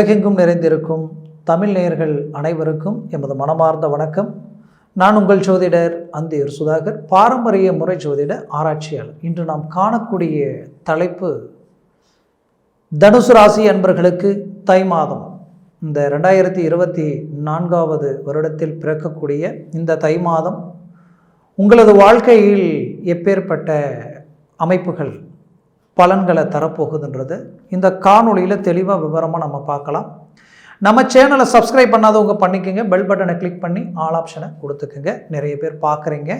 உலகெங்கும் நிறைந்திருக்கும் தமிழ் நேயர்கள் அனைவருக்கும் எமது மனமார்ந்த வணக்கம். நான் உங்கள் ஜோதிடர் அந்தியூர் சுதாகர், பாரம்பரிய முறை ஜோதிட ஆராய்ச்சியாளர். இன்று நாம் காணக்கூடிய தலைப்பு தனுசு ராசி அன்பர்களுக்கு தை மாதம், இந்த 2024 வருடத்தில் பிறக்கக்கூடிய இந்த தை மாதம் உங்களது வாழ்க்கையில் எப்பேற்பட்ட அமைப்புகள் பலன்களை தரப்போகுதுன்றது இந்த காணொலியில் தெளிவாக விவரமாக நம்ம பார்க்கலாம். நம்ம சேனலை சப்ஸ்கிரைப் பண்ணாதவங்க பண்ணிக்கோங்க, பெல் பட்டனை கிளிக் பண்ணி ஆல் ஆப்ஷனை கொடுத்துக்குங்க. நிறைய பேர் பார்க்குறீங்க,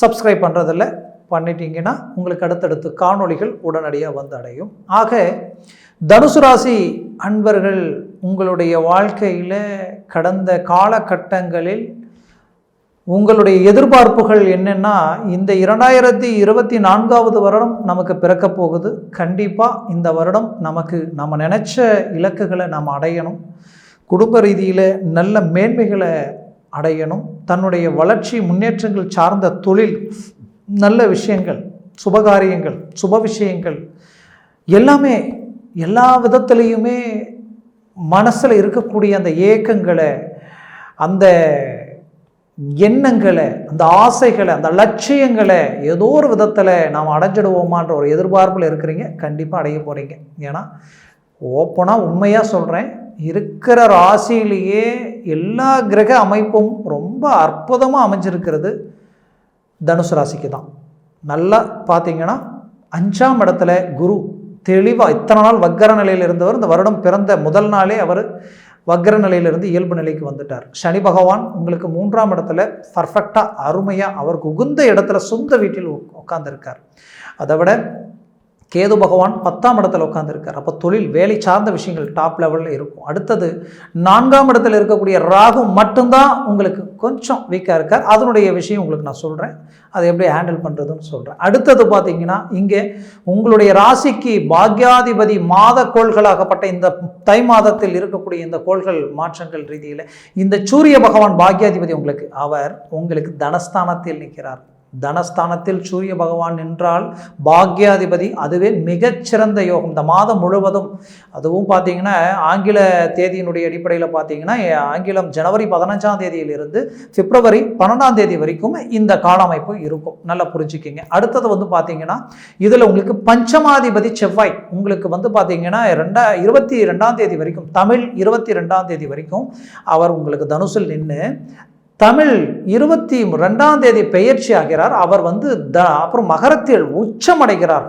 சப்ஸ்கிரைப் பண்ணுறதில்ல, பண்ணிட்டீங்கன்னா உங்களுக்கு அடுத்தடுத்து காணொலிகள் உடனடியாக வந்து அடையும். ஆக தனுசு ராசி அன்பர்கள், உங்களுடைய வாழ்க்கையில் கடந்த காலகட்டங்களில் உங்களுடைய எதிர்பார்ப்புகள் என்னென்னா, இந்த 2024 வருடம் நமக்கு பிறக்க போகுது. கண்டிப்பாக இந்த வருடம் நம்ம நினச்ச இலக்குகளை நாம் அடையணும், குடும்ப ரீதியில் நல்ல மேன்மைகளை அடையணும், தன்னுடைய வளர்ச்சி முன்னேற்றங்கள் சார்ந்த தொழில், நல்ல விஷயங்கள், சுபகாரியங்கள், சுப விஷயங்கள் எல்லாமே எல்லா விதத்துலேயுமே மனசில் இருக்கக்கூடிய அந்த ஏக்கங்களை, அந்த எண்ணங்களை, அந்த ஆசைகளை, அந்த லட்சியங்களை ஏதோ ஒரு விதத்தில் நாம் அடைஞ்சிடுவோமான்ற ஒரு எதிர்பார்ப்பில் இருக்கிறீங்க. கண்டிப்பாக அடைய போகிறீங்க. ஏன்னா ஓப்பனாக உண்மையாக சொல்கிறேன், இருக்கிற ராசியிலேயே எல்லா கிரக அமைப்பும் ரொம்ப அற்புதமாக அமைஞ்சிருக்கிறது தனுசு ராசிக்கு தான். நல்லா பார்த்தீங்கன்னா 5ஆம் இடத்துல குரு தெளிவாக இத்தனை நாள் வக்கர நிலையில் இருந்தவர் இந்த வருடம் பிறந்த முதல் நாளே அவர் வக்கர நிலையிலிருந்து இயல்பு நிலைக்கு வந்துட்டார். சனி பகவான் உங்களுக்கு 3ஆம் இடத்துல பர்ஃபெக்டாக அருமையாக அவருக்கு உகுந்த இடத்துல சொந்த வீட்டில் உட்கார்ந்துருக்கார். அதை விட கேது பகவான் 10ஆம் இடத்துல உட்காந்துருக்கார். அப்போ தொழில் வேலை சார்ந்த விஷயங்கள் டாப் லெவலில் இருக்கும். அடுத்தது 4ஆம் இடத்துல இருக்கக்கூடிய ராகு மட்டும்தான் உங்களுக்கு கொஞ்சம் வீக்காக இருக்கார். அதனுடைய விஷயம் உங்களுக்கு நான் சொல்கிறேன், அதை எப்படி ஹேண்டில் பண்ணுறதுன்னு சொல்கிறேன். அடுத்தது பார்த்தீங்கன்னா, இங்கே உங்களுடைய ராசிக்கு பாக்யாதிபதி மாத கோள்களாகப்பட்ட இந்த தை மாதத்தில் இருக்கக்கூடிய இந்த கோள்கள் மாற்றங்கள் ரீதியில் இந்த சூரிய பகவான் பாக்யாதிபதி அவர் உங்களுக்கு தனஸ்தானத்தில் நிற்கிறார். தனஸ்தானத்தில் சூரிய பகவான் நின்றால் பாக்யாதிபதி, அதுவே மிகச்சிறந்த யோகம் இந்த மாதம் முழுவதும். அதுவும் பார்த்தீங்கன்னா ஆங்கில தேதியினுடைய அடிப்படையில் பார்த்தீங்கன்னா, ஆங்கிலம் ஜனவரி 15ஆம் தேதியிலிருந்து பிப்ரவரி 12ஆம் தேதி வரைக்கும் இந்த கால அமைப்பு இருக்கும். நல்லா புரிஞ்சுக்கிங்க. அடுத்தது பார்த்தீங்கன்னா, இதில் உங்களுக்கு பஞ்சமாதிபதி செவ்வாய் உங்களுக்கு பார்த்தீங்கன்னா 22ஆம் தேதி வரைக்கும், தமிழ் 22ஆம் தேதி வரைக்கும் அவர் உங்களுக்கு தனுசில் நின்று தமிழ் 22ஆம் தேதி பெயர்ச்சி ஆகிறார். அவர் அப்புறம் மகரத்தில் உச்சமடைகிறார்.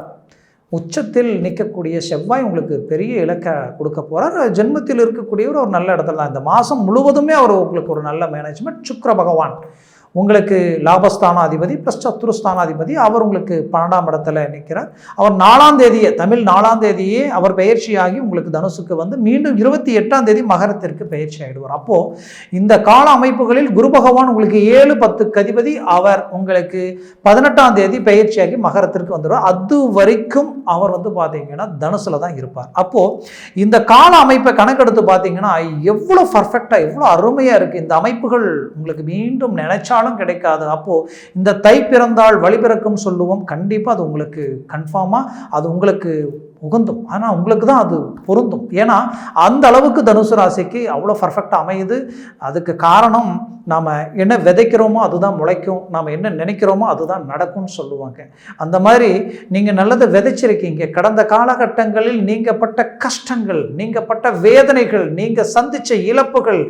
உச்சத்தில் நிற்கக்கூடிய செவ்வாய் உங்களுக்கு பெரிய இலக்கை கொடுக்க போகிறார். ஜென்மத்தில் இருக்கக்கூடியவர் ஒரு நல்ல இடத்துல தான். இந்த மாதம் முழுவதுமே அவர் உங்களுக்கு ஒரு நல்ல மேனேஜ்மெண்ட். சுக்கிர பகவான் உங்களுக்கு லாபஸ்தானாதிபதி ப்ளஸ் சத்துருஸ்தானாதிபதி, அவர் உங்களுக்கு 12ஆம் இடத்துல நிற்கிறார். அவர் 4ஆம் தேதியே, தமிழ் 4ஆம் தேதியே அவர் பயிற்சியாகி உங்களுக்கு தனுசுக்கு மீண்டும் 28ஆம் தேதி மகரத்திற்கு பயிற்சி ஆகிடுவார். அப்போது இந்த கால அமைப்புகளில் குரு பகவான் உங்களுக்கு 7-10 அதிபதி, அவர் உங்களுக்கு 18ஆம் தேதி பயிற்சியாகி மகரத்திற்கு வந்துடுவார். அது வரைக்கும் அவர் பார்த்தீங்கன்னா தனுசுல தான் இருப்பார். அப்போது இந்த கால அமைப்பை கணக்கெடுத்து பார்த்தீங்கன்னா எவ்வளோ பர்ஃபெக்டாக, எவ்வளோ அருமையாக இருக்குது. இந்த அமைப்புகள் உங்களுக்கு மீண்டும் நினைச்சாலும் கிடைக்காது. அப்போ இந்த தை பிறந்தால் வழி பிறக்கும் சொல்லுவோம். கண்டிப்பா அது உங்களுக்கு கன்ஃபார்மா அது உங்களுக்கு உகந்தும். ஆனால் உங்களுக்கு தான் அது பொருந்தும். ஏன்னா அந்த அளவுக்கு தனுசு ராசிக்கு அவ்வளோ பர்ஃபெக்டாக அமையுது. அதுக்கு காரணம், நாம் என்ன விதைக்கிறோமோ அதுதான் முளைக்கும், நாம் என்ன நினைக்கிறோமோ அதுதான் நடக்கும்னு சொல்லுவாங்க. அந்த மாதிரி நீங்கள் நல்லதை விதைச்சிருக்கீங்க. கடந்த காலகட்டங்களில் நீங்கள் பட்ட கஷ்டங்கள், நீங்கள் பட்ட வேதனைகள், நீங்கள் சந்தித்த இழப்புகள்,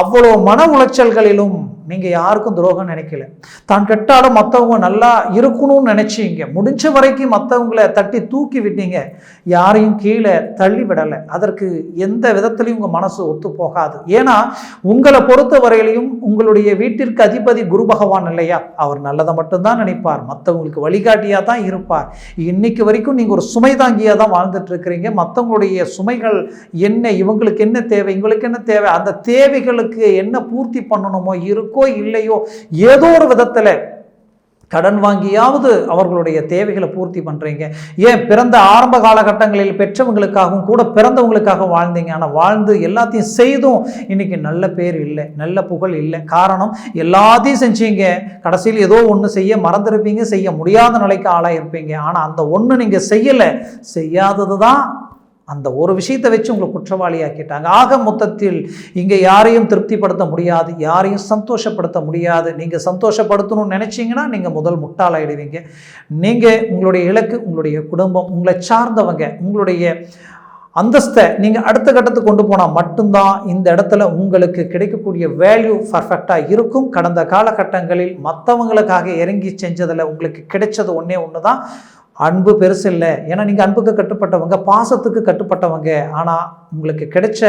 அவ்வளோ மன உளைச்சல்களிலும் நீங்கள் யாருக்கும் துரோகம் நினைக்கல. தான் கெட்டாலும் மற்றவங்க நல்லா இருக்கணும்னு நினைச்சீங்க. முடிஞ்ச வரைக்கும் மற்றவங்களை தட்டி தூக்கி விட்டீங்க, யாரையும் கீழே தள்ளி விடலை. அதற்கு எந்த விதத்திலையும் உங்கள் மனசு ஒத்து போகாது. ஏன்னா உங்களை பொறுத்த வரையிலையும் உங்களுடைய வீட்டிற்கு அதிபதி குரு பகவான் இல்லையா, அவர் நல்லதை மட்டும்தான் நினைப்பார், மற்றவங்களுக்கு வழிகாட்டியாக தான் இருப்பார். இன்னைக்கு வரைக்கும் நீங்கள் ஒரு சுமை தாங்கியாக தான் வாழ்ந்துட்டு இருக்கிறீங்க. மற்றவங்களுடைய சுமைகள் என்ன, இவங்களுக்கு என்ன தேவை, இவங்களுக்கு என்ன தேவை, அந்த தேவைகளுக்கு என்ன பூர்த்தி பண்ணணுமோ இருக்கோ இல்லையோ ஏதோ ஒரு விதத்தில் கடன் வாங்கியாவது அவர்களுடைய தேவைகளை பூர்த்தி பண்ணுறீங்க. ஏன் பிறந்த ஆரம்ப காலகட்டங்களில் பெற்றவங்களுக்காகவும் கூட பிறந்தவங்களுக்காக வாழ்ந்தீங்க. ஆனால் வாழ்ந்து எல்லாத்தையும் செய்தும் இன்னைக்கு நல்ல பேர் இல்லை, நல்ல புகழ் இல்லை. காரணம், எல்லாத்தையும் செஞ்சீங்க, கடைசியில் ஏதோ ஒன்று செய்ய மறந்துருப்பீங்க, செய்ய முடியாத நிலைக்கு ஆளாயிருப்பீங்க. ஆனால் அந்த ஒன்று நீங்கள் செய்யலை, செய்யாதது தான் அந்த ஒரு விஷயத்தை வச்சு உங்களை குற்றவாளியாக்கிட்டாங்க. ஆக மொத்தத்தில் இங்கே யாரையும் திருப்திப்படுத்த முடியாது, யாரையும் சந்தோஷப்படுத்த முடியாது. நீங்கள் சந்தோஷப்படுத்தணும்னு நினச்சிங்கன்னா நீங்கள் முதல் முட்டாளாயிடுவீங்க. நீங்கள் உங்களுடைய இலக்கு, உங்களுடைய குடும்பம், உங்களை சார்ந்தவங்க, உங்களுடைய அந்தஸ்தை நீங்கள் அடுத்த கட்டத்துக்கு கொண்டு போனால் மட்டும்தான் இந்த இடத்துல உங்களுக்கு கிடைக்கக்கூடிய வேல்யூ பர்ஃபெக்டாக இருக்கும். கடந்த காலகட்டங்களில் மற்றவங்களுக்காக இறங்கி செஞ்சதில் உங்களுக்கு கிடைச்சது ஒன்றே ஒன்று தான், அன்பு பெருசு இல்லை. ஏன்னா நீங்கள் அன்புக்கு கட்டுப்பட்டவங்க, பாசத்துக்கு கட்டுப்பட்டவங்க. ஆனால் உங்களுக்கு கிடைச்ச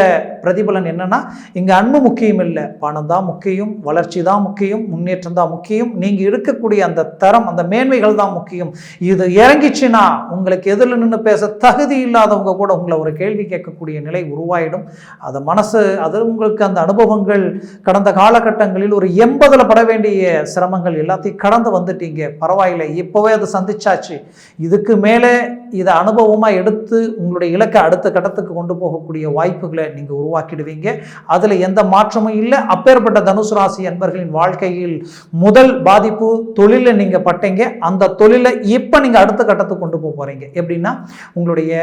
பிரதிபலன் என்னன்னா, இங்கே அன்பு முக்கியம் இல்லை, பணம் தான் முக்கியம், வளர்ச்சி தான் முக்கியம், முன்னேற்றம் தான் முக்கியம், நீங்கள் இருக்கக்கூடிய அந்த தரம், அந்த மேன்மைகள் தான் முக்கியம். இது இறங்கிச்சுன்னா உங்களுக்கு எதில் நின்று பேச தகுதி இல்லாதவங்க கூட உங்களை ஒரு கேள்வி கேட்கக்கூடிய நிலை உருவாயிடும். அது மனசு, அது உங்களுக்கு அந்த அனுபவங்கள் கடந்த காலகட்டங்களில் ஒரு 80 பட வேண்டிய சிரமங்கள் எல்லாத்தையும் கடந்து வந்துட்டீங்க. பரவாயில்லை, இப்போவே அதை சந்திச்சாச்சு. இதுக்கு மேலே இதை அனுபவமாக எடுத்து உங்களுடைய இலக்கை அடுத்த கட்டத்துக்கு கொண்டு போகக்கூடிய வாய்ப்புகளை நீங்கள் உருவாக்கிடுவீங்க. அதில் எந்த மாற்றமும் இல்லை. அப்பேற்பட்ட தனுசு ராசி அன்பர்களின் வாழ்க்கையில் முதல் பாதிப்பு தொழிலில் நீங்கள் பட்டீங்க. அந்த தொழிலை இப்போ நீங்கள் அடுத்த கட்டத்துக்கு கொண்டு போக போகிறீங்க. எப்படின்னா, உங்களுடைய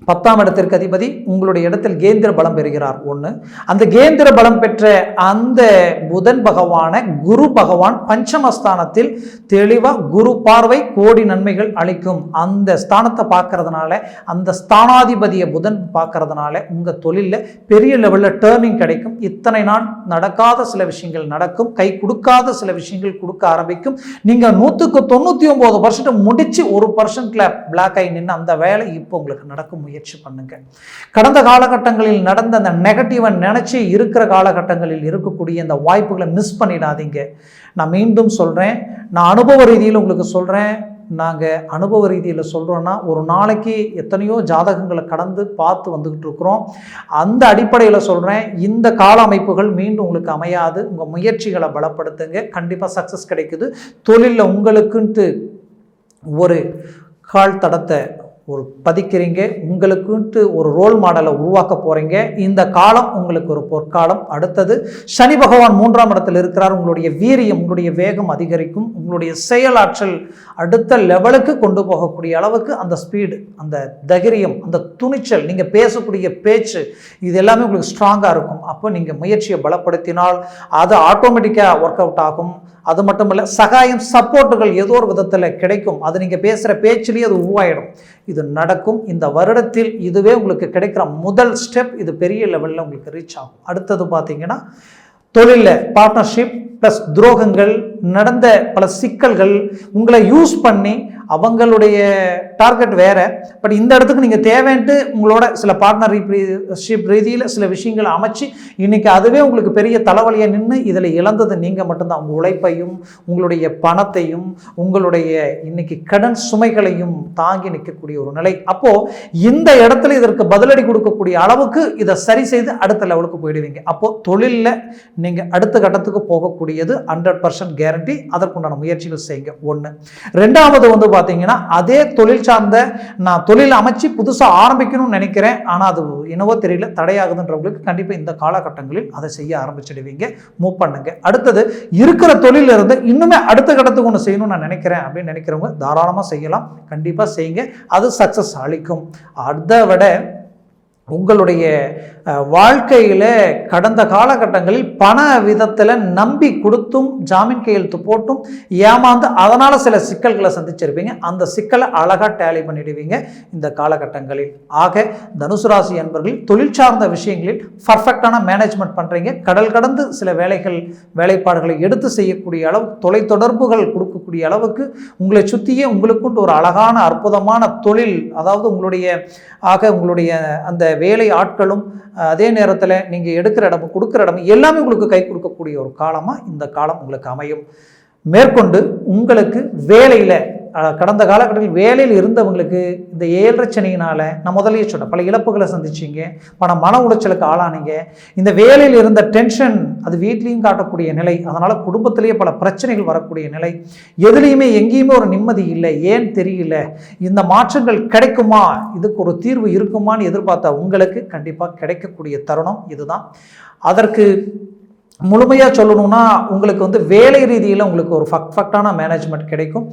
10ஆம் இடத்திற்கு அதிபதி உங்களுடைய இடத்தில் கேந்திர பலம் பெறுகிறார். ஒன்று, அந்த கேந்திர பலம் பெற்ற அந்த புதன் பகவான குரு பகவான் பஞ்சமஸ்தானத்தில் தெளிவாக குரு பார்வை கோடி நன்மைகள் அளிக்கும். அந்த ஸ்தானத்தை பார்க்கறதுனால, அந்த ஸ்தானாதிபதியை புதன் பார்க்கறதுனால உங்கள் தொழிலில் பெரிய லெவலில் டேர்னிங் கிடைக்கும். இத்தனை நாள் நடக்காத சில விஷயங்கள் நடக்கும், கை கொடுக்காத சில விஷயங்கள் கொடுக்க ஆரம்பிக்கும். நீங்கள் 199% முடிச்சு 1% பிளாக் ஆகி நின்று அந்த வேலை இப்போ உங்களுக்கு நடக்கும். முயற்சி பண்ணுங்க. கடந்த காலகட்டங்களில் நடந்த அந்த நெகட்டிவை நினைச்சு இருக்கிற காலகட்டங்களில் இருக்கக்கூடிய அந்த வாய்ப்புகளை மிஸ் பண்ணிடாதீங்க. நான் மீண்டும் சொல்றேன், நான் அனுபவ ரீதியில் உங்களுக்கு சொல்றேன். நாங்கள் அனுபவ ரீதியில் சொல்கிறோன்னா, ஒரு நாளைக்கு எத்தனையோ ஜாதகங்களை கடந்து பார்த்து வந்துக்கிட்டு இருக்கிறோம். அந்த அடிப்படையில் சொல்கிறேன், இந்த கால அமைப்புகள் மீண்டும் உங்களுக்கு அமையாது. உங்கள் முயற்சிகளை பலப்படுத்துங்க, கண்டிப்பாக சக்ஸஸ் கிடைக்குது. தொழிலில் உங்களுக்குன்ட்டு ஒரு கால் தடத்தை ஒரு பதிக்கிறீங்க, உங்களுக்குன்ட்டு ஒரு ரோல் மாடலை உருவாக்க போகிறீங்க. இந்த காலம் உங்களுக்கு ஒரு பொற்காலம். அடுத்தது சனி பகவான் 3ஆம் இடத்தில் இருக்கிறார். உங்களுடைய வீரியம், உங்களுடைய வேகம் அதிகரிக்கும். உங்களுடைய செயலாற்றல் அடுத்த லெவலுக்கு கொண்டு போகக்கூடிய அளவுக்கு அந்த ஸ்பீடு, அந்த தைரியம், அந்த துணிச்சல், நீங்கள் பேசக்கூடிய பேச்சு, இது எல்லாமே உங்களுக்கு ஸ்ட்ராங்காக இருக்கும். அப்போ நீங்கள் முயற்சியை பலப்படுத்தினால் அது ஆட்டோமேட்டிக்காக ஒர்க் அவுட் ஆகும். அது மட்டும் இல்லை, சகாயம், சப்போர்ட்டுகள் ஏதோ ஒரு விதத்தில் கிடைக்கும். அது நீங்கள் பேசுகிற பேச்சிலேயே அது உருவாயிடும். இது நடக்கும். இந்த வருடத்தில் இதுவே உங்களுக்கு கிடைக்கிற முதல் ஸ்டெப். இது பெரிய லெவலில் உங்களுக்கு ரீச் ஆகும். அடுத்தது பார்த்தீங்கன்னா, தொழிலில் பார்ட்னர்ஷிப் ப்ளஸ் துரோகங்கள், நடந்த பல சிக்கல்கள், உங்களை யூஸ் பண்ணி அவங்களுடைய டார்கெட் வேற, பட் இந்த இடத்துக்கு நீங்கள் தேவைன்ட்டு உங்களோட சில பார்ட்னர்ஷிப் ரீதியில் சில விஷயங்களை அமைச்சு இன்னைக்கு அதுவே உங்களுக்கு பெரிய தலைவலியை நின்று இதில் இழந்தது நீங்கள் மட்டும்தான். உங்கள் உழைப்பையும், உங்களுடைய பணத்தையும், உங்களுடைய இன்னைக்கு கடன் சுமைகளையும் தாங்கி நிற்கக்கூடிய ஒரு நிலை. அப்போது இந்த இடத்துல இதற்கு பதிலடி கொடுக்கக்கூடிய அளவுக்கு இதை சரி செய்து அடுத்த லெவலுக்கு போயிடுவீங்க. அப்போது தொழிலில் நீங்கள் அடுத்த கட்டத்துக்கு போகக்கூடியது 100% கேரண்டி. அதற்குண்டான முயற்சிகள் செய்யுங்க. ஒன்று. ரெண்டாவது வந்து பார்த்தீங்கன்னா, அதே தொழில் சார்ந்த நான் தொழில் அமைச்சு புதுசாக ஆரம்பிக்கணும்னு நினைக்கிறேன், ஆனால் அது என்னவோ தெரியல தடையாகுதுன்றவங்களுக்கு கண்டிப்பாக இந்த காலகட்டங்களில் அதை செய்ய ஆரம்பிச்சிடுவீங்க. மூவ் பண்ணுங்க. அடுத்தது, இருக்கிற தொழில இருந்து இன்னுமே அடுத்த கட்டத்துக்கு ஒன்று செய்யணும்னு நான் நினைக்கிறேன் அப்படின்னு நினைக்கிறவங்க தாராளமாக செய்யலாம். கண்டிப்பாக செய்யுங்க. அது சக்ஸஸ் அளிக்கும். அதை விட உங்களுடைய வாழ்க்கையில் கடந்த காலகட்டங்களில் பண விதத்தில் நம்பி கொடுத்தும் ஜாமீன் கையெழுத்து போட்டும் ஏமாந்து அதனால் சில சிக்கல்களை சந்திச்சிருப்பீங்க. அந்த சிக்கலை அழகாக டேலி பண்ணிடுவீங்க இந்த காலகட்டங்களில். ஆக தனுசு ராசி என்பவர்கள் தொழில் சார்ந்த விஷயங்களில் பர்ஃபெக்டான மேனேஜ்மெண்ட் பண்ணுறீங்க. கடல் கடந்து சில வேலைப்பாடுகளை எடுத்து செய்யக்கூடிய அளவு, தொலைத்தொடர்புகள் கொடுக்கக்கூடிய அளவுக்கு உங்களை சுற்றியே உங்களுக்குண்டு ஒரு அழகான அற்புதமான தொழில், அதாவது உங்களுடைய அந்த வேலை ஆட்களும், அதே நேரத்தில் நீங்கள் எடுக்கிற இடம், கொடுக்குற இடம் எல்லாமே உங்களுக்கு கை கொடுக்கக்கூடிய ஒரு காலமாக இந்த காலம் உங்களுக்கு அமையும். மேற்கொண்டு உங்களுக்கு வேலையில், கடந்த காலகட்டத்தில் வேலையில் இருந்தவங்களுக்கு இந்த 7 சனியினால் நான் முதலே சொன்னேன், பல இழப்புகளை சந்திச்சிங்க, மன உளைச்சலுக்கு ஆளானீங்க. இந்த வேலையில் இருந்த டென்ஷன் அது வீட்லேயும் காட்டக்கூடிய நிலை, அதனால் குடும்பத்திலேயே பல பிரச்சனைகள் வரக்கூடிய நிலை, எதுலேயுமே எங்கேயுமே ஒரு நிம்மதி இல்லை, ஏன் தெரியல, இந்த மாற்றங்கள் கிடைக்குமா, இதுக்கு ஒரு தீர்வு இருக்குமான்னு எதிர்பார்த்த உங்களுக்கு கண்டிப்பாக கிடைக்கக்கூடிய தருணம் இதுதான். அதற்கு முழுமையாக சொல்லணும்னா உங்களுக்கு வந்து வேலை ரீதியில் உங்களுக்கு ஒரு பர்ஃபெக்டான மேனேஜ்மெண்ட் கிடைக்கும்,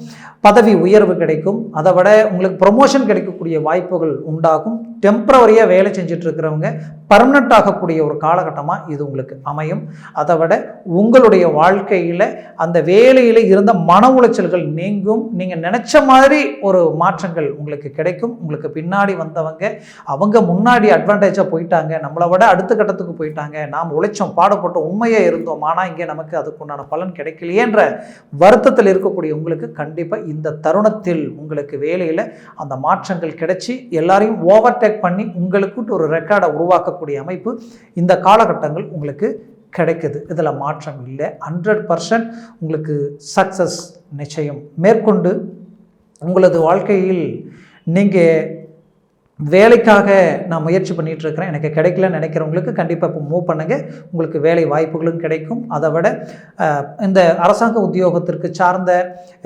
பதவி உயர்வு கிடைக்கும், அதை விட உங்களுக்கு ப்ரொமோஷன் கிடைக்கக்கூடிய வாய்ப்புகள் உண்டாகும். டெம்பரவரியாக வேலை செஞ்சுட்டு இருக்கிறவங்க பர்மனெண்ட் ஆகக்கூடிய ஒரு காலகட்டமாக இது உங்களுக்கு அமையும். அதை விட உங்களுடைய வாழ்க்கையில் அந்த வேலையில் இருந்த மன உளைச்சல்கள் நீங்கும். நீங்கள் நினச்ச மாதிரி ஒரு மாற்றங்கள் உங்களுக்கு கிடைக்கும். உங்களுக்கு பின்னாடி வந்தவங்க அவங்க முன்னாடி அட்வான்டேஜாக போயிட்டாங்க, நம்மளை விட அடுத்த கட்டத்துக்கு போயிட்டாங்க, நாம் உழைச்சோம் பாடுபட்டோம் உண்மையாக இருந்தோம், ஆனால் இங்கே நமக்கு அதுக்குண்டான பலன் கிடைக்கலையேன்ற வருத்தத்தில் இருக்கக்கூடிய உங்களுக்கு கண்டிப்பாக இந்த தருணத்தில் உங்களுக்கு வேலையில் அந்த மாற்றங்கள் கிடைச்சி எல்லாரையும் ஓவர்டேக் பண்ணி உங்களுக்கு ஒரு ரெக்கார்டை உருவாக்கக்கூடிய அமைப்பு இந்த காலகட்டங்கள் உங்களுக்கு கிடைக்குது. இதில் மாற்றம் இல்லை. 100% உங்களுக்கு சக்ஸஸ் நிச்சயம். மேற்கொண்டு உங்களது வாழ்க்கையில் நீங்கள் வேலைக்காக நான் முயற்சி பண்ணிகிட்டு இருக்கிறேன், எனக்கு கிடைக்கலன்னு நினைக்கிறவங்களுக்கு கண்டிப்பாக இப்போ மூவ் பண்ணுங்கள், உங்களுக்கு வேலை வாய்ப்புகளும் கிடைக்கும். அதை விட இந்த அரசாங்க உத்தியோகத்திற்கு சார்ந்த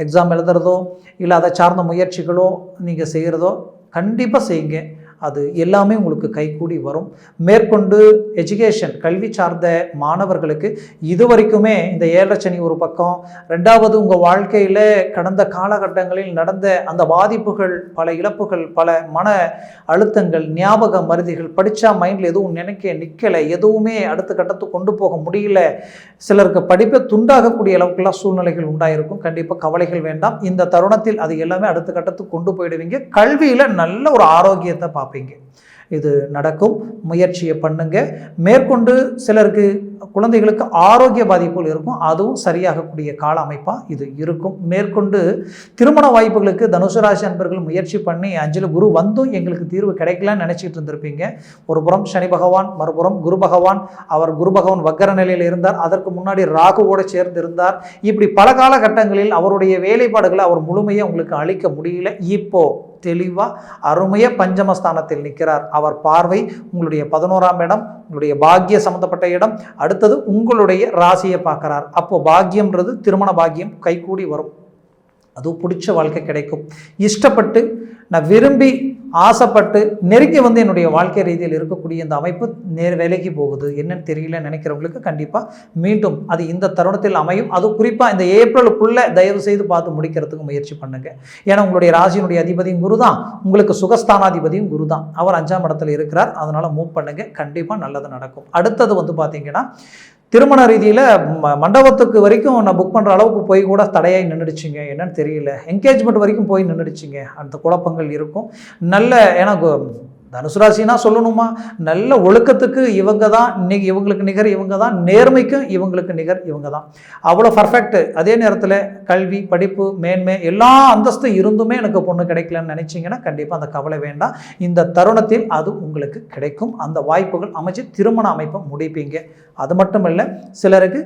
எக்ஸாம் எழுதுறதோ இல்லை அதை சார்ந்த முயற்சிகளோ நீங்கள் செய்கிறதோ கண்டிப்பாக செய்யுங்க. அது எல்லாமே உங்களுக்கு கைகூடி வரும். மேற்கொண்டு எஜுகேஷன் கல்வி சார்ந்த மாணவர்களுக்கு இதுவரைக்குமே இந்த 7 சனி ஒரு பக்கம், ரெண்டாவது உங்கள் வாழ்க்கையில் கடந்த காலகட்டங்களில் நடந்த அந்த பாதிப்புகள், பல இழப்புகள், பல மன அழுத்தங்கள், ஞாபக மருதிகள், படித்தா மைண்டில் எதுவும் நிற்கலை, எதுவுமே அடுத்த கட்டத்துக்கு கொண்டு போக முடியல, சிலருக்கு படிப்பை துண்டாகக்கூடிய அளவுக்குலாம் சூழ்நிலைகள் உண்டாயிருக்கும். கண்டிப்பாக கவலைகள் வேண்டாம். இந்த தருணத்தில் அது எல்லாமே அடுத்த கட்டத்துக்கு கொண்டு போயிடுவீங்க. கல்வியில் நல்ல ஒரு ஆரோக்கியத்தை பார்ப்பீங்க. இது நடக்கும். முயற்சியை பண்ணுங்க. மேற்கொண்டு சிலருக்கு குழந்தைகளுக்கு ஆரோக்கிய பாதிப்புகள் இருக்கும், அதுவும் சரியாகக்கூடிய கால அமைப்பாக இது இருக்கும். மேற்கொண்டு திருமண வாய்ப்புகளுக்கு தனுசு ராசி அன்பர்கள் முயற்சி பண்ணி 5ல் குரு வந்தும் எங்களுக்கு தீர்வு கிடைக்கலன்னு நினச்சிட்டு இருந்திருப்பீங்க. ஒரு புறம் சனி பகவான், மறுபுறம் குரு பகவான். அவர் குரு பகவான் வக்கர நிலையில் இருந்தார், அதற்கு முன்னாடி ராகுவோடு சேர்ந்து இருந்தார். இப்படி பல காலகட்டங்களில் அவருடைய வேலைப்பாடுகளை அவர் முழுமையாக உங்களுக்கு அளிக்க முடியல. இப்போ தெளிவாக அருமையாக பஞ்சமஸ்தானத்தில் நிற்கிறார். அவர் பார்வை உங்களுடைய 11ஆம் இடம், உங்களுடைய பாக்கிய சம்பந்தப்பட்ட இடம், அடுத்தது உங்களுடைய ராசியை பார்க்குறார். அப்போ பாக்கியம்ன்றது திருமண பாக்கியம் கைகூடி வரும். அதுவும் பிடிச்ச வாழ்க்கை கிடைக்கும். இஷ்டப்பட்டு நான் விரும்பி ஆசைப்பட்டு நெருங்கி வந்து என்னுடைய வாழ்க்கை ரீதியில் இருக்கக்கூடிய இந்த அமைப்பு விலகி போகுது, என்னன்னு தெரியல நினைக்கிறவங்களுக்கு கண்டிப்பாக மீண்டும் அது இந்த தருணத்தில் அமையும். அது குறிப்பாக இந்த ஏப்ரலுக்குள்ளே தயவு செய்து பார்த்து முடிக்கிறதுக்கு முயற்சி பண்ணுங்க. ஏன்னா உங்களுடைய ராசியினுடைய அதிபதியும் குரு தான், உங்களுக்கு சுகஸ்தானாதிபதியும் குரு தான். அவர் 5ஆம் இடத்துல இருக்கிறார். அதனால் மூவ் பண்ணுங்க, கண்டிப்பாக நல்லது நடக்கும். அடுத்தது வந்து பார்த்தீங்கன்னா திருமண ரீதியில் மண்டபத்துக்கு வரைக்கும் நான் புக் பண்ணுற அளவுக்கு போய் கூட தடையாகி நின்றுடுச்சிங்க, என்னன்னு தெரியல. என்கேஜ்மெண்ட் வரைக்கும் போய் நின்றுடுச்சிங்க. அந்த குழப்பங்கள் இருக்கும். நல்ல ஏன்னா தனுசு ராசினா சொல்லணுமா, நல்ல ஒழுக்கத்துக்கு இவங்க தான், இன்னைக்கு இவங்களுக்கு நிகர் இவங்க தான், நேர்மைக்கும் இவங்களுக்கு நிகர் இவங்க தான், அவ்வளோ பர்ஃபெக்ட். அதே நேரத்தில் கல்வி, படிப்பு, மேன்மை எல்லா அந்தஸ்து இருந்துமே எனக்கு பொண்ணு கிடைக்கலன்னு நினச்சிங்கன்னா கண்டிப்பாக அந்த கவலை வேண்டாம். இந்த தருணத்தில் அது உங்களுக்கு கிடைக்கும். அந்த வாய்ப்புகள் அமைச்சு திருமண அமைப்பை முடிப்பீங்க. அது மட்டும் இல்லை, சிலருக்கு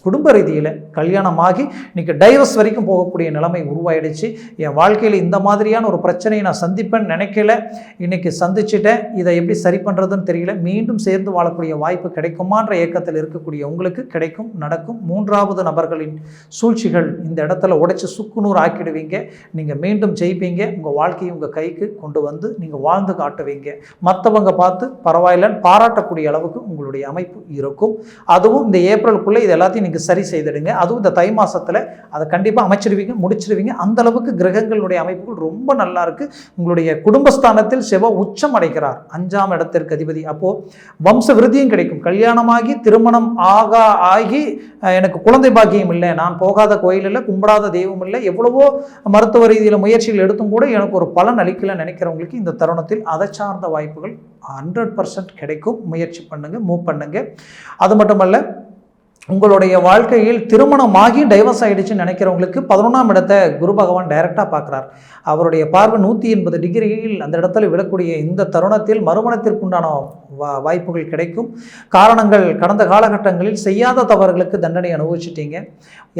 குடும்ப ரீதியில் கல்யாணமாகி இன்றைக்கி டைவர்ஸ் வரைக்கும் போகக்கூடிய நிலைமை உருவாயிடுச்சு. என் வாழ்க்கையில் இந்த மாதிரியான ஒரு பிரச்சனையை நான் சந்திப்பேன்னு நினைக்கல, இன்றைக்கி சந்திச்சுட்டேன், இதை எப்படி சரி பண்ணுறதுன்னு தெரியல, மீண்டும் சேர்ந்து வாழக்கூடிய வாய்ப்பு கிடைக்குமான்ற ஏக்கத்தில் இருக்கக்கூடிய உங்களுக்கு கிடைக்கும், நடக்கும். 3வது நபர்களின் சூழ்ச்சிகள் இந்த இடத்துல உடைச்சி சுக்குநூறு ஆக்கிடுவீங்க. நீங்கள் மீண்டும் ஜெயிப்பீங்க. உங்கள் வாழ்க்கையை உங்கள் கைக்கு கொண்டு வந்து நீங்கள் வாழ்ந்து காட்டுவீங்க. மற்றவங்க பார்த்து பரவாயில்லன்னு பாராட்டக்கூடிய அளவுக்கு உங்களுடைய அமைப்பு இருக்கும். அதுவும் இந்த ஏப்ரலுக்குள்ளே இது எல்லாத்தையும் நீங்கள் சரி செய்திடுங்க. அதுவும் இந்த தை மாதத்தில் அதை கண்டிப்பாக அமைச்சிடுவீங்க, முடிச்சிடுவீங்க. அந்த அளவுக்கு கிரகங்களுடைய அமைப்புகள் ரொம்ப நல்லா இருக்குது. உங்களுடைய குடும்பஸ்தானத்தில் செவ்வாய் உச்சம் அடைகிறார், 5ஆம் இடத்திற்கு அதிபதி. அப்போது வம்ச விருத்தியும் கிடைக்கும். கல்யாணமாகி திருமணம் ஆகி எனக்கு குழந்தை பாக்கியம் இல்லை, நான் போகாத கோயில் இல்லை, கும்பிடாத தெய்வம் இல்லை, எவ்வளவோ மருத்துவ ரீதியில் முயற்சிகள் எடுத்தும் கூட எனக்கு ஒரு பலன் அளிக்கல நினைக்கிறவங்களுக்கு இந்த தருணத்தில் அதை சார்ந்த வாய்ப்புகள் 100% கிடைக்கும். முயற்சி பண்ணுங்க, மூவ் பண்ணுங்க. அது மட்டுமல்ல, உங்களுடைய வாழ்க்கையில் திருமணமாகி டைவர்ஸ் ஆகிடுச்சுன்னு நினைக்கிறவங்களுக்கு 11ஆம் இடத்தை குரு பகவான் டைரெக்டாக பார்க்குறார். அவருடைய பார்வை 180 டிகிரியில் அந்த இடத்துல விழக்கூடிய இந்த தருணத்தில் மறுமணத்திற்குண்டான வாய்ப்புகள் கிடைக்கும். காரணங்கள், கடந்த காலகட்டங்களில் செய்யாத தவறுகளுக்கு தண்டனை அனுபவிச்சிட்டீங்க.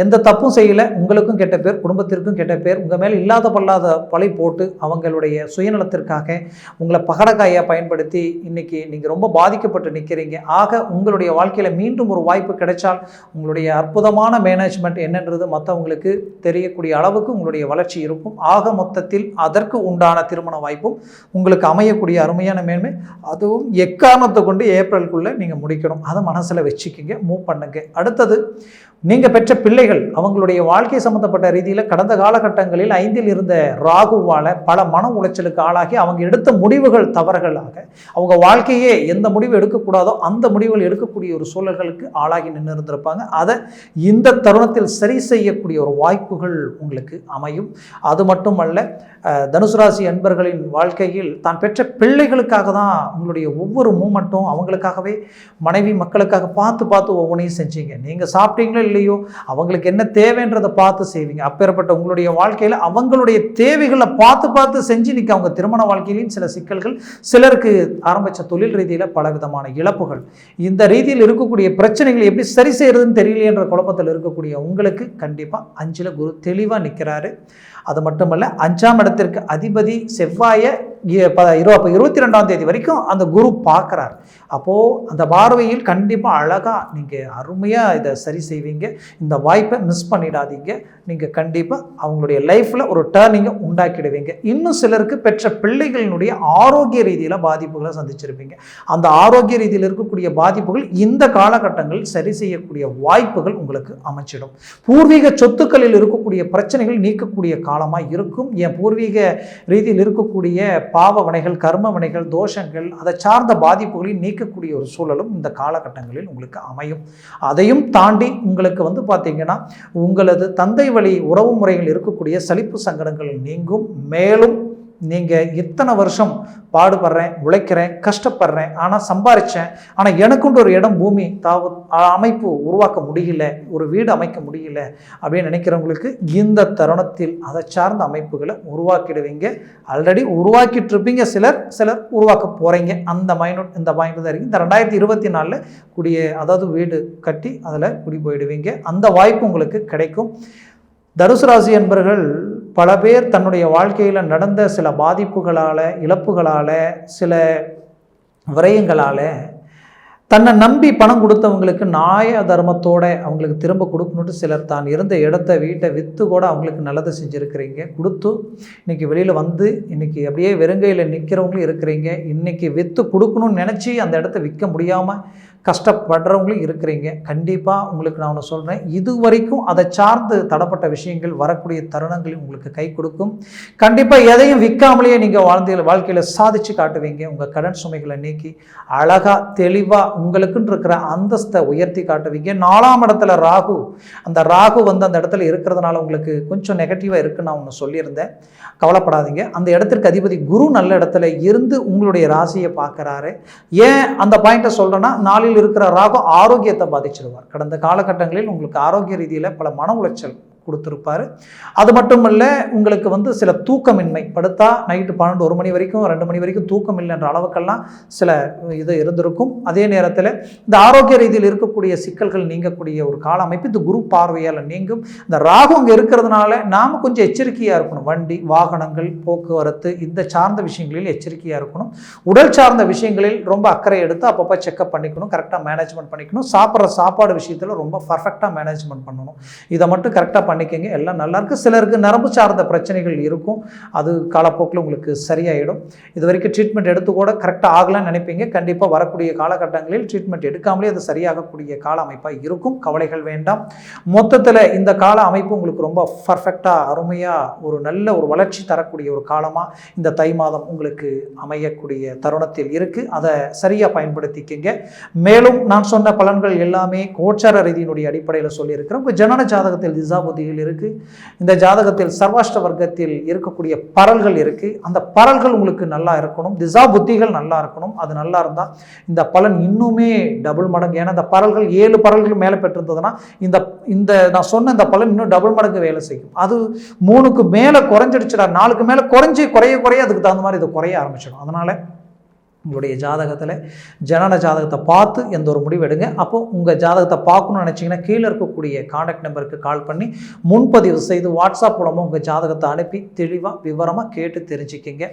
எந்த தப்பும் செய்யலை, உங்களுக்கும் கெட்ட பேர், குடும்பத்திற்கும் கெட்ட பேர். உங்கள் மேலே இல்லாத பல்லாத பழி போட்டு அவங்களுடைய சுயநலத்திற்காக உங்களை பகடக்காயாக பயன்படுத்தி இன்றைக்கி நீங்கள் ரொம்ப பாதிக்கப்பட்டு நிற்கிறீங்க. ஆக உங்களுடைய வாழ்க்கையில் மீண்டும் ஒரு வாய்ப்பு கிடைச்சால் பண்ணினால் உங்களுடைய அற்புதமான மேனேஜ்மெண்ட் என்னன்றது மற்றவங்களுக்கு தெரியக்கூடிய அளவுக்கு உங்களுடைய வளர்ச்சி இருக்கும். ஆக மொத்தத்தில் அதற்கு உண்டான திருமண வாய்ப்பும் உங்களுக்கு அமையக்கூடிய அருமையான மேன்மை. அதுவும் எக்காரணத்தை கொண்டு ஏப்ரலுக்குள்ளே நீங்கள் முடிக்கணும். அதை மனசில் வச்சுக்கிங்க, மூவ் பண்ணுங்க. அடுத்தது, நீங்கள் பெற்ற பிள்ளைகள் அவங்களுடைய வாழ்க்கை சம்மந்தப்பட்ட ரீதியில் கடந்த காலகட்டங்களில் 5ல் இருந்த ராகுவால் பல மன உளைச்சலுக்கு ஆளாகி அவங்க எடுத்த முடிவுகள் தவறுகளாக அவங்க வாழ்க்கையே எந்த முடிவு எடுக்கக்கூடாதோ அந்த முடிவுகள் எடுக்கக்கூடிய ஒரு சூழல்களுக்கு ஆளாகி நின்று இருந்திருப்பாங்க. அதை இந்த தருணத்தில் சரி செய்யக்கூடிய ஒரு வாய்ப்புகள் உங்களுக்கு அமையும். அது மட்டுமல்ல, தனுசு ராசி அன்பர்களின் வாழ்க்கையில் தான் பெற்ற பிள்ளைகளுக்காக தான் உங்களுடைய ஒவ்வொரு மூமெண்ட்டும் அவங்களுக்காகவே மனைவி மக்களுக்காக பார்த்து பார்த்து ஒவ்வொன்றையும் செஞ்சீங்க. நீங்கள் சாப்பிட்டீங்களோ இல்லையோ அவங்களுக்கு என்ன தேவைன்றதை பார்த்து செய்வீங்க. அப்பேற்பட்ட உங்களுடைய வாழ்க்கையில் அவங்களுடைய தேவைகளை பார்த்து பார்த்து செஞ்சு இன்னைக்கு அவங்க திருமண வாழ்க்கையிலையும் சில சிக்கல்கள், சிலருக்கு ஆரம்பித்த தொழில் ரீதியில் பலவிதமான இழப்புகள், இந்த ரீதியில் இருக்கக்கூடிய பிரச்சனைகளை எப்படி சரி செய்யறதுன்னு தெரியலையென்ற குழப்பத்தில் இருக்கக்கூடிய உங்களுக்கு கண்டிப்பாக 5ல் குரு தெளிவாக நிற்கிறாரு. அது மட்டுமல்ல, 5ஆம் இடத்திற்கு அதிபதி செவ்வாயை 22ஆம் தேதி வரைக்கும் அந்த குரு பார்க்குறார். அப்போது அந்த பார்வையில் கண்டிப்பாக அழகாக நீங்கள் அருமையாக இதை சரி செய்வீங்க. இந்த வாய்ப்பை மிஸ் பண்ணிடாதீங்க. நீங்கள் கண்டிப்பாக அவங்களுடைய லைஃப்பில் ஒரு டேர்னிங்கை உண்டாக்கிடுவீங்க. இன்னும் சிலருக்கு பெற்ற பிள்ளைகளினுடைய ஆரோக்கிய ரீதியில் பாதிப்புகளை சந்திச்சிருப்பீங்க. அந்த ஆரோக்கிய ரீதியில் இருக்கக்கூடிய பாதிப்புகள் இந்த காலகட்டங்களில் சரி செய்யக்கூடிய வாய்ப்புகள் உங்களுக்கு அமைச்சிடும். பூர்வீக சொத்துக்களில் இருக்கக்கூடிய பிரச்சனைகள் நீக்கக்கூடிய காலமாக இருக்கும். என் பூர்வீக ரீதியில் இருக்கக்கூடிய பாவ வினைகள், கர்ம வினைகள், தோஷங்கள், அதை சார்ந்த பாதிப்புகளையும் நீக்கக்கூடிய ஒரு சூழலும் இந்த காலகட்டங்களில் உங்களுக்கு அமையும். அதையும் தாண்டி உங்களுக்கு பார்த்தீங்கன்னா உங்களது தந்தை வழி உறவு முறைகள் இருக்கக்கூடிய சலிப்பு சங்கடங்கள் நீங்கும். மேலும் நீங்கள் இத்தனை வருஷம் பாடுபடுறேன், உழைக்கிறேன், கஷ்டப்படுறேன், ஆனால் சம்பாரித்தேன், ஆனால் எனக்குண்டு ஒரு இடம் பூமி அமைப்பு உருவாக்க முடியல, ஒரு வீடு அமைக்க முடியல அப்படின்னு நினைக்கிறவங்களுக்கு இந்த தருணத்தில் அதை சார்ந்த அமைப்புகளை உருவாக்கிடுவீங்க. ஆல்ரெடி உருவாக்கிட்டு இருப்பீங்க, சிலர் உருவாக்க போகிறீங்க. அந்த இந்த பாயிண்ட் தான் இருக்குது. இந்த 2024 அதாவது வீடு கட்டி அதில் குடி போயிடுவீங்க. அந்த வாய்ப்பு உங்களுக்கு கிடைக்கும். தனுசு ராசி என்பர்கள் பல பேர் தன்னுடைய வாழ்க்கையில் நடந்த சில பாதிப்புகளால், இழப்புகளால், சில விரயங்களால் தன்னை நம்பி பணம் கொடுத்தவங்களுக்கு நியாய தர்மத்தோடு அவங்களுக்கு திரும்ப கொடுக்கணுன்ட்டு சிலர் தான் இருந்த இடத்த வீட்டை விற்று கூட அவங்களுக்கு நல்லது செஞ்சுருக்கிறீங்க. கொடுத்து இன்றைக்கி வெளியில் இன்றைக்கி அப்படியே வெறுங்கையில் நிற்கிறவங்களும் இருக்கிறீங்க. இன்றைக்கி விற்று கொடுக்கணும்னு நினச்சி அந்த இடத்த விற்க முடியாமல் கஷ்டப்படுறவங்களும் இருக்கிறீங்க. கண்டிப்பாக உங்களுக்கு நான் ஒன்று சொல்கிறேன், இது வரைக்கும் அதை சார்ந்து தடப்பட்ட விஷயங்கள் வரக்கூடிய தருணங்களில் உங்களுக்கு கை கொடுக்கும். கண்டிப்பாக எதையும் விற்காமலேயே நீங்கள் வாழ்க்கையில் சாதித்து காட்டுவீங்க. உங்கள் கடன் சுமைகளை நீக்கி அழகாக தெளிவாக உங்களுக்குன்னு இருக்கிற அந்தஸ்தை உயர்த்தி காட்டுவீங்க. 4ஆம் இடத்துல ராகு, அந்த ராகு அந்த இடத்துல இருக்கிறதுனால உங்களுக்கு கொஞ்சம் நெகட்டிவாக இருக்குன்னு நான் ஒன்று சொல்லியிருந்தேன். கவலைப்படாதீங்க. அந்த இடத்திற்கு அதிபதி குரு நல்ல இடத்துல இருந்து உங்களுடைய ராசியை பார்க்குறாரு. ஏன் அந்த பாயிண்ட்டை சொல்கிறேன்னா, 4ல் இருக்கிற ராகு ஆரோக்கியத்தை பாதிச்சிருவார். கடந்த காலகட்டங்களில் உங்களுக்கு ஆரோக்கிய ரீதியில் பல மன உளைச்சல் கொடுத்துருப்பாரு. அது மட்டுமல்ல, உங்களுக்கு சில தூக்கமின்மை, படுத்தா நைட்டு 12 1 மணி வரைக்கும் 2 மணி வரைக்கும் தூக்கம் இல்லைன்ற அளவுக்கெல்லாம் சில இது இருந்திருக்கும். அதே நேரத்தில் இந்த ஆரோக்கிய ரீதியில் இருக்கக்கூடிய சிக்கல்கள் நீங்கக்கூடிய ஒரு கால அமைப்பு இந்த குரு பார்வையால் நீங்கும். இந்த ராகு அங்கே இருக்கிறதுனால நாம் கொஞ்சம் எச்சரிக்கையாக இருக்கணும். வண்டி வாகனங்கள், போக்குவரத்து, இந்த சார்ந்த விஷயங்களில் எச்சரிக்கையாக இருக்கணும். உடல் சார்ந்த விஷயங்களில் ரொம்ப அக்கறை எடுத்து அப்பப்போ செக்அப் பண்ணிக்கணும், கரெக்டாக மேனேஜ்மெண்ட் பண்ணிக்கணும். சாப்பிட்ற சாப்பாடு விஷயத்தில் ரொம்ப பர்ஃபெக்டாக மேனேஜ்மெண்ட் பண்ணணும். இதை மட்டும் கரெக்டாக பண்ணிக்கங்க, எல்லாம் நல்லா இருக்கு. சிலருக்கு நரம்பு சார்ந்த பிரச்சனைகள் இருக்கும், அது காலப்போக்கில் உங்களுக்கு சரியாயிடும். இது வரைக்கும் ட்ரீட்மெண்ட் எடுத்து கூட கரெக்டாக ஆகலான்னு நினைப்பீங்க. கண்டிப்பாக வரக்கூடிய காலகட்டங்களில் ட்ரீட்மெண்ட் எடுக்காமலே அது சரியாகக்கூடிய கால அமைப்பாக இருக்கும். கவலைகள் வேண்டாம். மொத்தத்தில் இந்த கால அமைப்பு உங்களுக்கு ரொம்ப பர்ஃபெக்டாக அருமையாக ஒரு நல்ல ஒரு வளர்ச்சி தரக்கூடிய ஒரு காலமாக இந்த தை மாதம் உங்களுக்கு அமையக்கூடிய தருணத்தில் இருக்குது. அதை சரியாக பயன்படுத்திக்கங்க. மேலும் நான் சொன்ன பலன்கள் எல்லாமே கோச்சார ரீதியினுடைய அடிப்படையில் சொல்லியிருக்கிறேன். உங்கள் ஜனன ஜாதகத்தில் திசாபுதிகள் இருக்குது. இந்த ஜாதகத்தில் சர்வாஷ்ட வர்க்கத்தில் இருக்கக்கூடிய பரல்கள் இருக்குது. அந்த பரல்கள் உங்களுக்கு நல்லா இருக்கணும், திசா புத்திகள் நல்லா இருக்கணும். அது நல்லா இருந்தால் இந்த பலன் இன்னுமே டபுள் மடங்கு. ஏன்னா இந்த பரல்கள் 7 பரல்கள் மேலே பெற்றிருந்ததுன்னா இந்த நான் சொன்ன இந்த பலன் இன்னும் டபுள் மடங்கு வேலை செய்யும். அது 3க்கு மேலே குறைஞ்சிடுச்சுடா, 4க்கு மேலே குறைய அதுக்கு தகுந்த மாதிரி இது குறைய ஆரம்பிச்சிடும். அதனால உங்களுடைய ஜாதகத்தில் ஜனன ஜாதகத்தை பார்த்து எந்த ஒரு முடிவு எடுங்க. அப்போது உங்கள் ஜாதகத்தை பார்க்கணும்னு நினச்சிங்கன்னா கீழே இருக்கக்கூடிய காண்டாக்ட் நம்பருக்கு கால் பண்ணி முன்பதிவு செய்து வாட்ஸ்அப் மூலமாக உங்கள் ஜாதகத்தை அனுப்பி தெளிவாக விவரமாக கேட்டு தெரிஞ்சுக்கிங்க.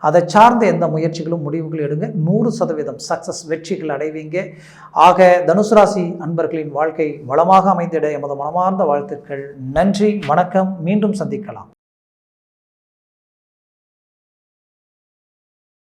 அதை சார்ந்த எந்த முயற்சிகளும் முடிவுகள் எடுங்க. 100% சக்ஸஸ் வெற்றிகள் அடைவீங்க. ஆக தனுசு ராசி அன்பர்களின் வாழ்க்கை வளமாக அமைந்திட எமது மனமார்ந்த வாழ்த்துக்கள். நன்றி, வணக்கம். மீண்டும் சந்திக்கலாம்.